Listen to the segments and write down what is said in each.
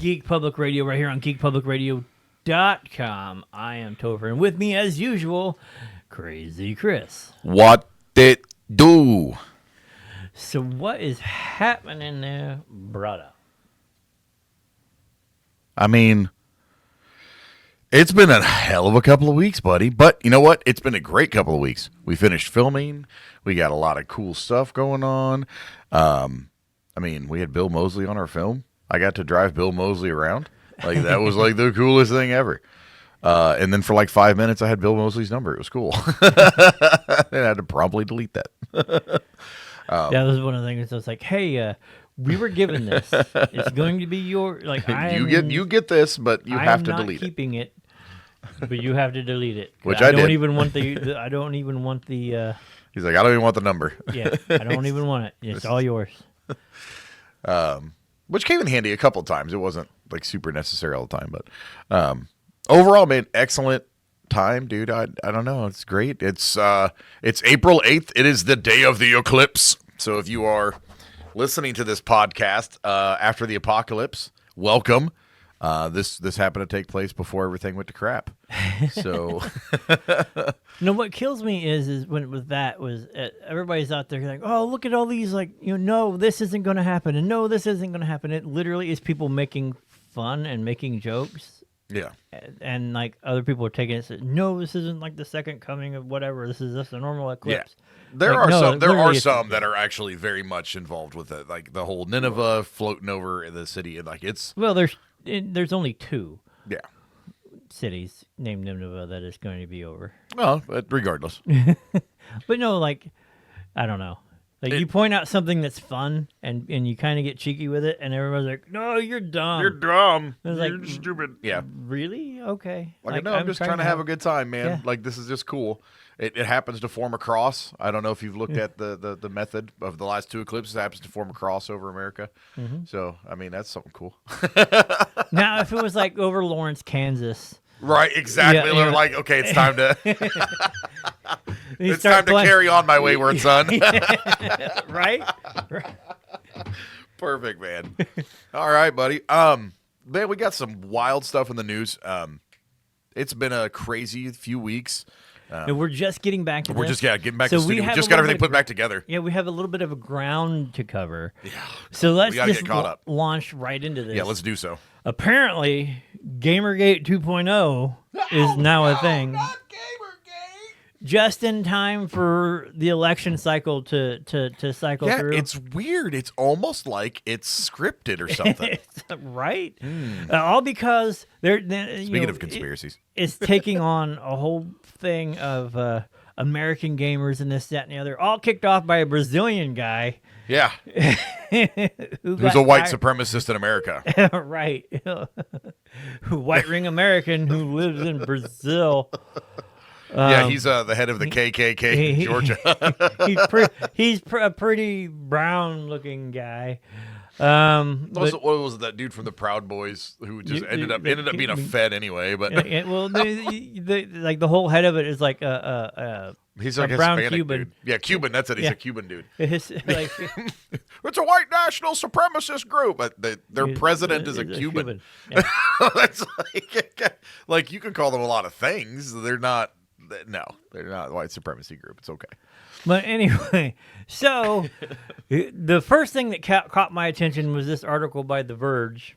Geek Public Radio right here on geekpublicradio.com. I am Topher, and with me, as usual, Crazy Chris. What it do? So what is happening there, brother? I mean, it's been a hell of a couple of weeks, buddy. But you know what? It's been a great couple of weeks. We finished filming. We got a lot of cool stuff going on. I mean, we had Bill Moseley on our film. I got to drive Bill Moseley around. Like, that was like the coolest thing ever. And then for like 5 minutes, I had Bill Moseley's number. It was cool. And I had to promptly delete that. That was one of the things. I was like, "Hey, we were given this. It's going to be your like. You get this, but you have to delete it. I'm not keeping it, but you have to delete it. Which I don't did. even want the. I don't even want the. He's like, I don't even want the number. Yeah, I don't even want it. It's all yours. Which came in handy a couple of times. It wasn't like super necessary all the time, but overall, man, excellent time, dude. I don't know. It's great. It's April 8th. It is the day of the eclipse. So if you are listening to this podcast after the apocalypse, welcome. This happened to take place before everything went to crap. So no, what kills me is when with that was everybody's out there like, oh, look at all these like no, this isn't going to happen, and no, this isn't going to happen. It literally is people making fun and making jokes. Yeah, and like other people are taking it. No, this isn't like the second coming of whatever. This is just a normal eclipse. Yeah. There like, are some that are actually very much involved with it, like the whole Nineveh floating over the city, and like it's there's only two. Yeah. Cities named Nineveh that is going to be over. Well, but regardless. But no, like, I don't know. Like, you point out something that's fun, and you kind of get cheeky with it, and everybody's like, no, you're dumb. You're dumb. You're like, stupid. Yeah. Really? Okay. Like, no, I'm just trying to have a good time, man. Yeah. Like, this is just cool. It happens to form a cross. I don't know if you've looked at the method of the last two eclipses. It happens to form a cross over America. Mm-hmm. So, I mean, that's something cool. Now, if it was like over Lawrence, Kansas. Right, exactly. Yeah. They're like, okay, it's time to carry on my wayward son. Right? Perfect, man. All right, buddy. Man, we got some wild stuff in the news. It's been a crazy few weeks. And we're just getting back to We're this. just getting back to the studio. We just got everything put back together. Yeah, we have a little bit of a ground to cover. Yeah. So let's just launch right into this. Yeah, let's do so. Apparently, Gamergate 2.0 is now a thing. Not Gamergate! Just in time for the election cycle to cycle through. Yeah, it's weird. It's almost like it's scripted or something. Right? All because they're Speaking of conspiracies. It's taking on a whole thing of American gamers and this, that, and the other, all kicked off by a Brazilian guy. Yeah. Who's a white supremacist in America. Right. White ring American who lives in Brazil. Yeah, he's the head of the KKK in Georgia. he's a pretty brown-looking guy. What was it, that dude from the Proud Boys who just ended up being a Fed anyway? But well, like the whole head of it is like he's like a brown Hispanic Cuban. Dude. Yeah, Cuban. That's it. He's a Cuban dude. It's a white national supremacist group, but their president is a Cuban. Yeah. That's like you can call them a lot of things. They're not. No, they're not a white supremacy group. It's okay. But anyway, so the first thing that caught my attention was this article by The Verge.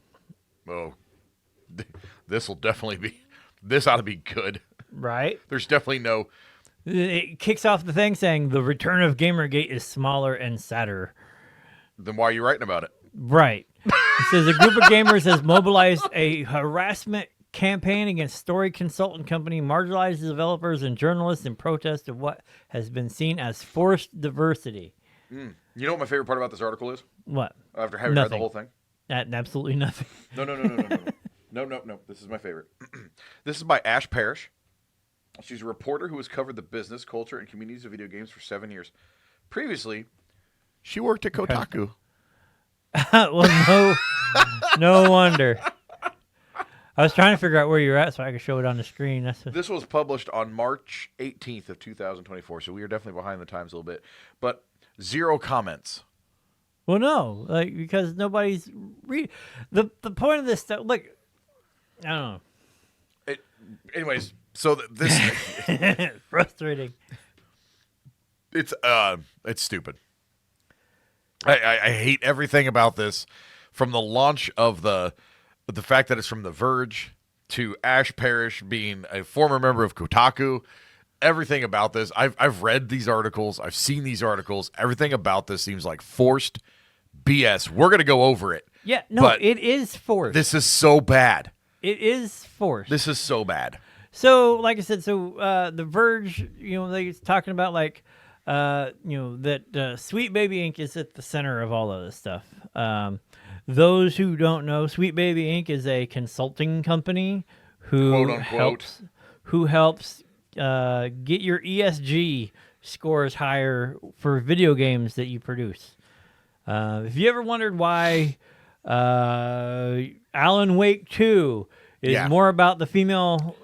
Oh, this ought to be good. Right? There's definitely no... It kicks off the thing saying the return of Gamergate is smaller and sadder. Then why are you writing about it? Right. It says a group of gamers has mobilized a harassment campaign against Story Consultant Company, marginalized developers and journalists in protest of what has been seen as forced diversity. You know what my favorite part about this article is? What? After having read the whole thing? Absolutely nothing. No. No. This is my favorite. This is by Ash Parrish. She's a reporter who has covered the business, culture, and communities of video games for 7 years. Previously, she worked at Kotaku. Well, no wonder. I was trying to figure out where you're at so I could show it on the screen. This was published on March 18th of 2024, so we are definitely behind the times a little bit. But 0 comments Well, no, like because nobody's the point of this stuff. Look, I don't Anyways, so this know. Frustrating. it's stupid. I hate everything about this, from the launch of the fact that it's from The Verge to Ash Parrish being a former member of Kotaku. Everything about this, I've read these articles, I've seen these articles. Everything about this seems like forced BS. We're gonna go over it. Yeah, no, but it is forced. This is so bad. It is forced. This is so bad. So, like I said, The Verge, they're talking about like, that Sweet Baby Inc. is at the center of all of this stuff. Those who don't know, Sweet Baby Inc. is a consulting company who Quote, unquote. helps get your ESG scores higher for video games that you produce. If you ever wondered why Alan Wake 2 is more about the female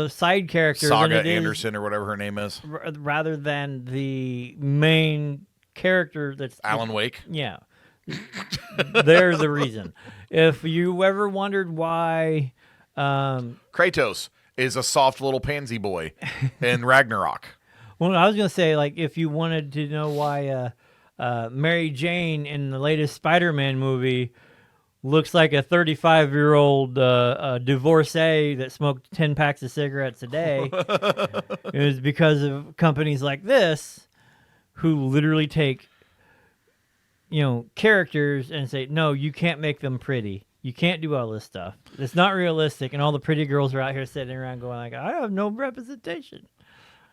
side character Saga than it Anderson or whatever her name is, rather than the main character that's Alan Wake. Yeah. They're the reason. If you ever wondered why Kratos is a soft little pansy boy in Ragnarok. Well, I was going to say, like, if you wanted to know why Mary Jane in the latest Spider-Man movie looks like a 35-year-old divorcee that smoked 10 packs of cigarettes a day, it was because of companies like this who literally take, characters and say, no, you can't make them pretty. You can't do all this stuff. It's not realistic, and all the pretty girls are out here sitting around going like, I have no representation.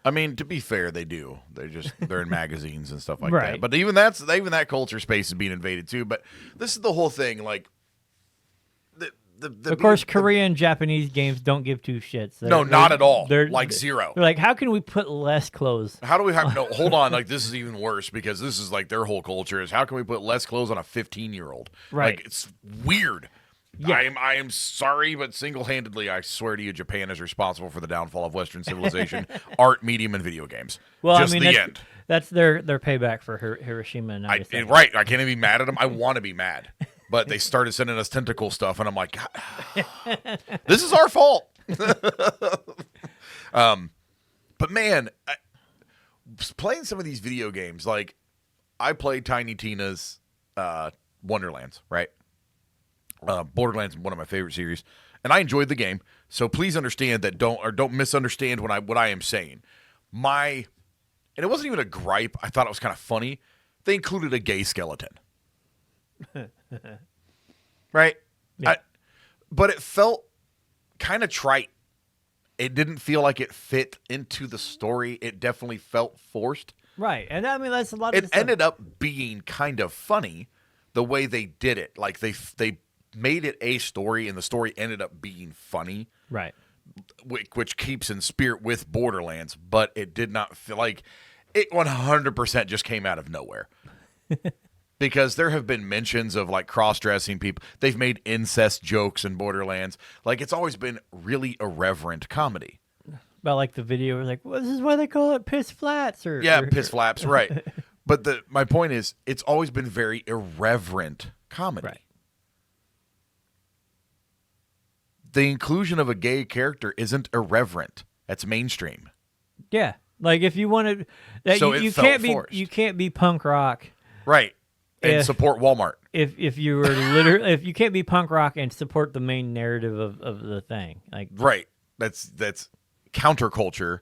I mean, to be fair, they do. They're in magazines and stuff like Right. that. But even that culture space is being invaded too. But this is the whole thing. Like, of course, Korean and Japanese games don't give two shits. No, not at all. They're like zero. They're like, how can we put less clothes? How do we have? No, hold on. Like, this is even worse because this is like their whole culture is how can we put less clothes on a 15-year-old? Right. Like, it's weird. Yeah. I am sorry, but single-handedly, I swear to you, Japan is responsible for the downfall of Western civilization, art, medium, and video games. Well, Just I mean, the end. That's their payback for Hiroshima and Nagasaki. Right. I can't even be mad at them. I want to be mad. But they started sending us tentacle stuff, and I'm like, this is our fault. But man, playing some of these video games, like I played Tiny Tina's Wonderlands, right? Borderlands is one of my favorite series, and I enjoyed the game. So please understand that don't misunderstand what I am saying. And it wasn't even a gripe. I thought it was kind of funny. They included a gay skeleton. Right? Yeah. But it felt kind of trite. It didn't feel like it fit into the story. It definitely felt forced. Right. And I mean, that's a lot of it ended up being kind of funny the way they did it. Like they made it a story, and the story ended up being funny. Right. Which keeps in spirit with Borderlands, but it did not feel like it 100% just came out of nowhere. Because there have been mentions of like cross-dressing people. They've made incest jokes in Borderlands. Like, it's always been really irreverent comedy. About like the video, like, well, this is why they call it piss flats, or piss flaps, right? But my point is, it's always been very irreverent comedy. Right. The inclusion of a gay character isn't irreverent. That's mainstream. Yeah, like if you wanted, that So you it felt can't be forced. you can't be punk rock, Right. And support Walmart. If you were literally, if you can't be punk rock and support the main narrative of the thing, like right. That's counterculture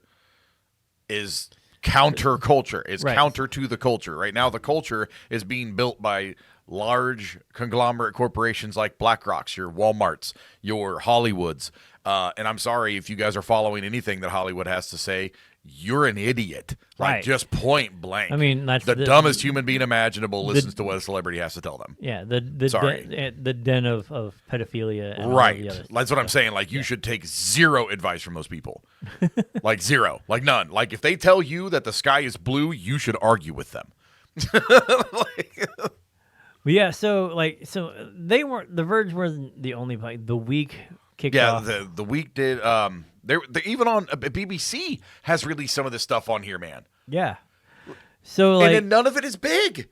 is counterculture. It's Right. counter to the culture. Right now, the culture is being built by large conglomerate corporations like BlackRocks, your Walmarts, your Hollywoods. And I'm sorry if you guys are following anything that Hollywood has to say. You're an idiot. Like, Right. just point blank. I mean, that's the dumbest human being imaginable listens to what a celebrity has to tell them. Yeah, the Sorry. the den of pedophilia. And all Right. the other That's what I'm saying. Like, you should take zero advice from those people. Like, zero. Like, none. Like, if they tell you that the sky is blue, you should argue with them. But yeah, so they weren't. The Verge wasn't the only play. The Week kicked off. Yeah, the week did. They're even on BBC has released some of this stuff on here, man. Yeah. So like, and none of it is big.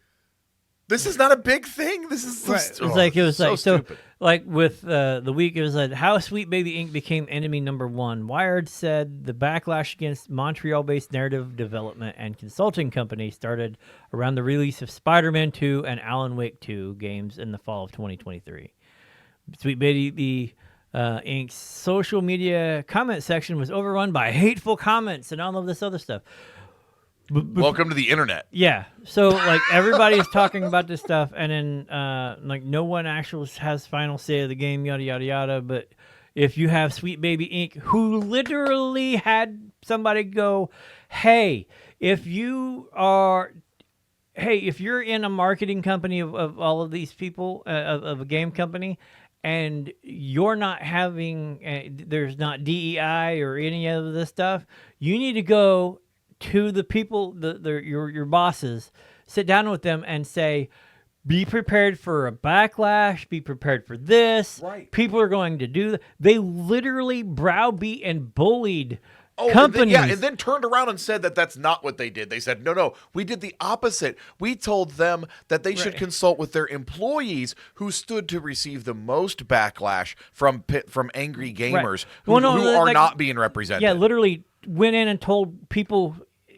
This is not a big thing. This is so, Right. It was so stupid. like with the week, it was like how Sweet Baby Inc. became enemy number one. Wired said the backlash against Montreal-based narrative development and consulting company started around the release of Spider-Man 2 and Alan Wake 2 games in the fall of 2023. Sweet Baby Inc.'s social media comment section was overrun by hateful comments and all of this other stuff. Welcome to the internet. Yeah. So like everybody's talking about this stuff, and then like no one actually has final say of the game, yada yada yada. But if you have Sweet Baby Inc., who literally had somebody go, "Hey, if you're in a marketing company of all of these people of a game company, and you're not having there's not DEI or any of this stuff, you need to go to the people, your bosses, sit down with them and say, be prepared for a backlash, be prepared for this. Right. People are going to do that. They literally browbeat and bullied companies. companies. And then turned around and said that that's not what they did. They said, no, we did the opposite. We told them that they should consult with their employees who stood to receive the most backlash from angry gamers who are not being represented. Yeah, literally went in and told people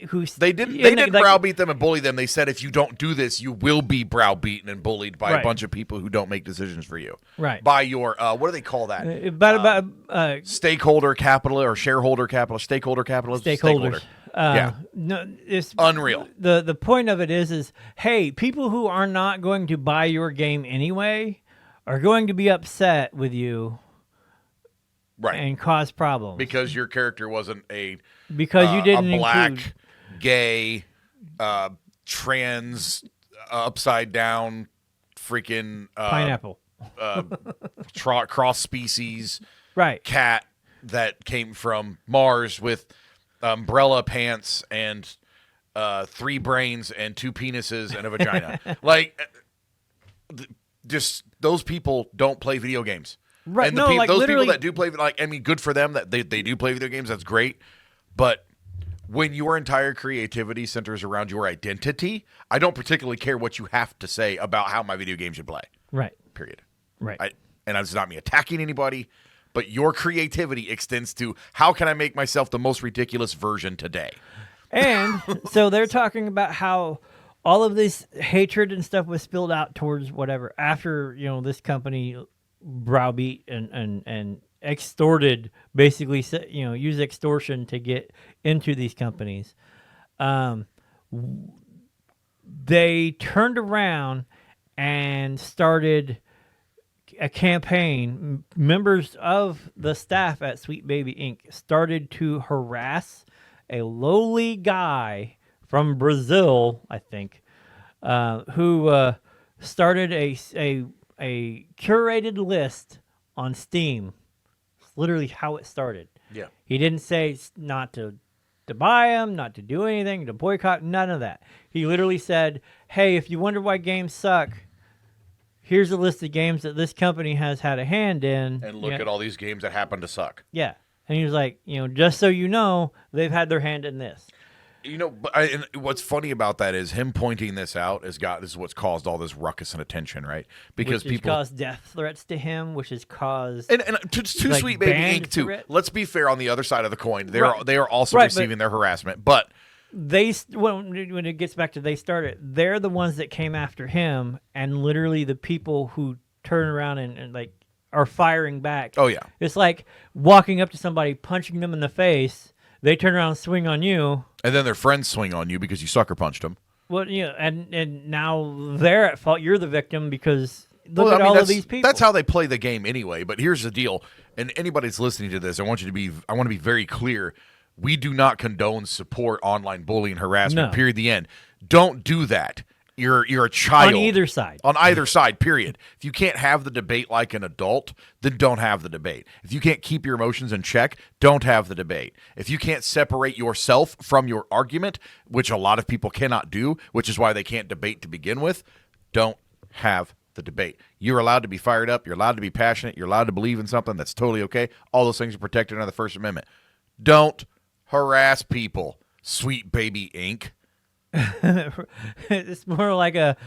who they didn't browbeat them and bully them. They said if you don't do this, you will be browbeaten and bullied by a bunch of people who don't make decisions for you. Right. By your what do they call that? Stakeholder capital or shareholder capital, stakeholder capitalist. Stakeholders. Yeah. No, it's unreal. The point of it is hey, people who are not going to buy your game anyway are going to be upset with you. Right. And cause problems. Because your character wasn't you didn't a black, include gay, trans, upside down, freaking pineapple, cross species, cat that came from Mars with umbrella pants and 3 brains and 2 penises and a vagina. Just those people don't play video games. Right. And those people that do play, good for them that they do play video games. That's great. But when your entire creativity centers around your identity, I don't particularly care what you have to say about how my video game should play. Right. Period. Right. And it's not me attacking anybody, but your creativity extends to how can I make myself the most ridiculous version today? And so they're talking about how all of this hatred and stuff was spilled out towards whatever after, this company browbeat and extorted, basically, use extortion to get into these companies. They turned around and started a campaign. Members of the staff at Sweet Baby Inc. started to harass a lowly guy from Brazil, I think, who started a curated list on Steam. It's literally how it started. Yeah. He didn't say not to buy them, not to do anything, to boycott, none of that. He literally said, hey, if you wonder why games suck, here's a list of games that this company has had a hand in. And look at all these games that happen to suck. Yeah. And he was like, just so you know, they've had their hand in this. And what's funny about that is him pointing this out this is what's caused all this ruckus and attention, right? Because which people caused death threats to him, which has caused and to Sweet Baby Inc. too. Let's be fair on the other side of the coin. They are also receiving their harassment, but when it gets back to they started, they're the ones that came after him, and literally the people who turn around and are firing back. Oh yeah, it's like walking up to somebody, punching them in the face. They turn around and swing on you. And then their friends swing on you because you sucker punched them. Well, and now they're at fault. You're the victim because look at all of these people. That's how they play the game anyway. But here's the deal. And anybody that's listening to this, I want to be very clear. We do not condone, support online bullying, harassment, period, the end. Don't do that. You're a child. On either side. On either side, period. If you can't have the debate like an adult, then don't have the debate. If you can't keep your emotions in check, don't have the debate. If you can't separate yourself from your argument, which a lot of people cannot do, which is why they can't debate to begin with, don't have the debate. You're allowed to be fired up. You're allowed to be passionate. You're allowed to believe in something. That's totally okay. All those things are protected under the First Amendment. Don't harass people, Sweet Baby Inc. It's more like a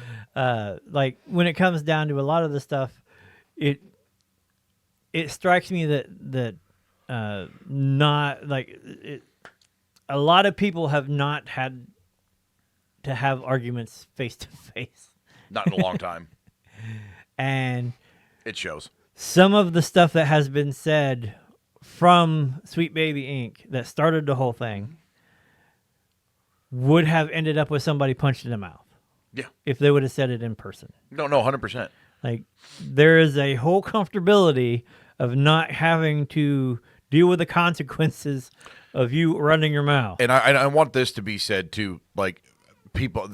like when it comes down to a lot of the stuff, it strikes me that not like it, a lot of people have not had to have arguments face to face, Not in a long time. and It shows. some of the stuff that has been said from Sweet Baby Inc. that started the whole thing would have ended up with somebody punched in the mouth Yeah. if they would have said it in person. No, 100%. Like, there is a whole comfortability of not having to deal with the consequences of you running your mouth. And I want this to be said too. Like, people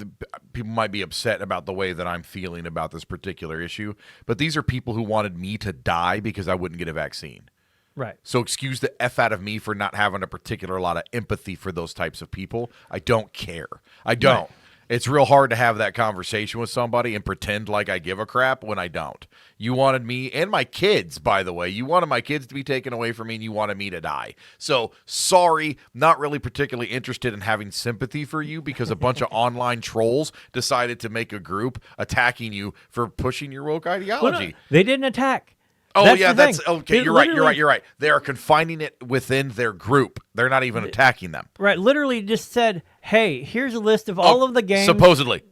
might be upset about the way that I'm feeling about this particular issue, but these are people who wanted me to die because I wouldn't get a vaccine. Right. So excuse the F out of me for not having a particular lot of empathy for those types of people. I don't care. I don't. Right. It's real hard to have that conversation with somebody and pretend like I give a crap when I don't. You wanted me and my kids, by the way. You wanted my kids to be taken away from me, and you wanted me to die. So, sorry, not really particularly interested in having sympathy for you because a bunch of online trolls decided to make a group attacking you for pushing your woke ideology. Well, no, they didn't attack. Oh, That's yeah, the thing. that's okay. It You're right. literally- You're right. They are confining it within their group. They're not even attacking them. Right. Literally just said, hey, here's a list of all of the games. Supposedly.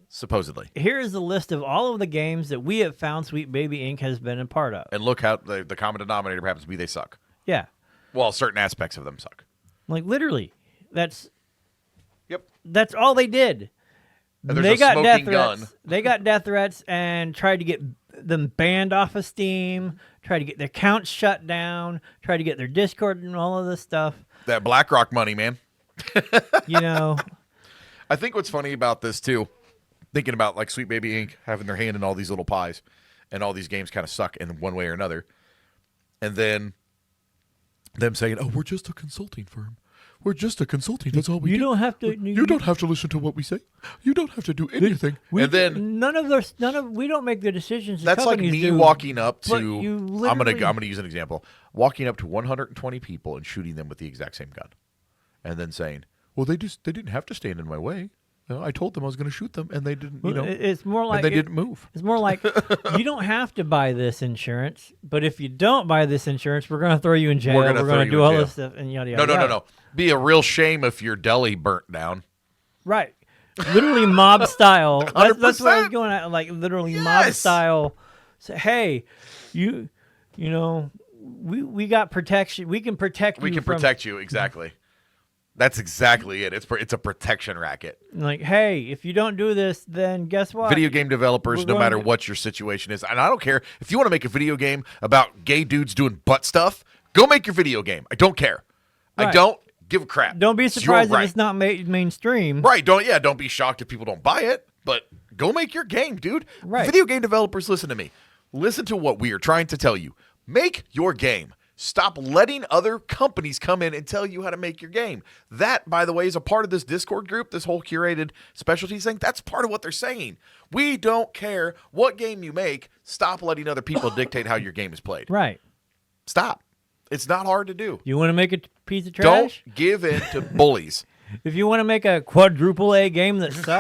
Here is a list of all of the games that we have found Sweet Baby Inc. has been a part of. And look how the common denominator happens to be they suck. Yeah. Well, certain aspects of them suck. Like, literally. That's Yep. all they did. And there's They a got death smoking threats. gun. They got death threats and tried to get them banned off of Steam, tried to get their accounts shut down, tried to get their Discord and all of this stuff. That BlackRock money, man. You know, I think what's funny about this, too, thinking about like Sweet Baby Inc. having their hand in all these little pies and all these games kind of suck in one way or another. And then them saying, oh, we're just a consulting firm. We're just a consulting. That's all we do. you don't have to. You don't have to listen to what we say. You don't have to do anything. We, And then we don't make the decisions. The that's like companies me do, walking up but to you I'm literally- gonna use an example. Walking up to 120 people and shooting them with the exact same gun. And then saying, well, they didn't have to stand in my way. You know, I told them I was going to shoot them, and they didn't. You know, It's more like and they didn't move. It's more like you don't have to buy this insurance, but if you don't buy this insurance, we're going to throw you in jail. We're going to do all this stuff and yada yada. No. Be a real shame if your deli burnt down. Right. Literally mob style. That's what I was 100%. going at. Like literally mob Yes. style. Say, hey, you know, we got protection. We can protect you. We can from, protect you exactly. That's exactly it. It's a protection racket. Like, hey, if you don't do this, then guess what? Video game developers, We're no going matter to- what your situation is, and I don't care if you want to make a video game about gay dudes doing butt stuff. Go make your video game. I don't care. I Right. don't give a crap. Don't be It's your surprised if right. it's not mainstream. Right. Don't be shocked if people don't buy it, but go make your game, dude. Right. Video game developers, listen to me. Listen to what we are trying to tell you. Make your game. Stop letting other companies come in and tell you how to make your game. That, by the way, is a part of this Discord group, this whole curated specialties thing. That's part of what they're saying. We don't care what game you make. Stop letting other people dictate how your game is played. Right. Stop. It's not hard to do. You want to make a piece of trash? Don't give in to bullies. If you want to make a quadruple A game that sucks,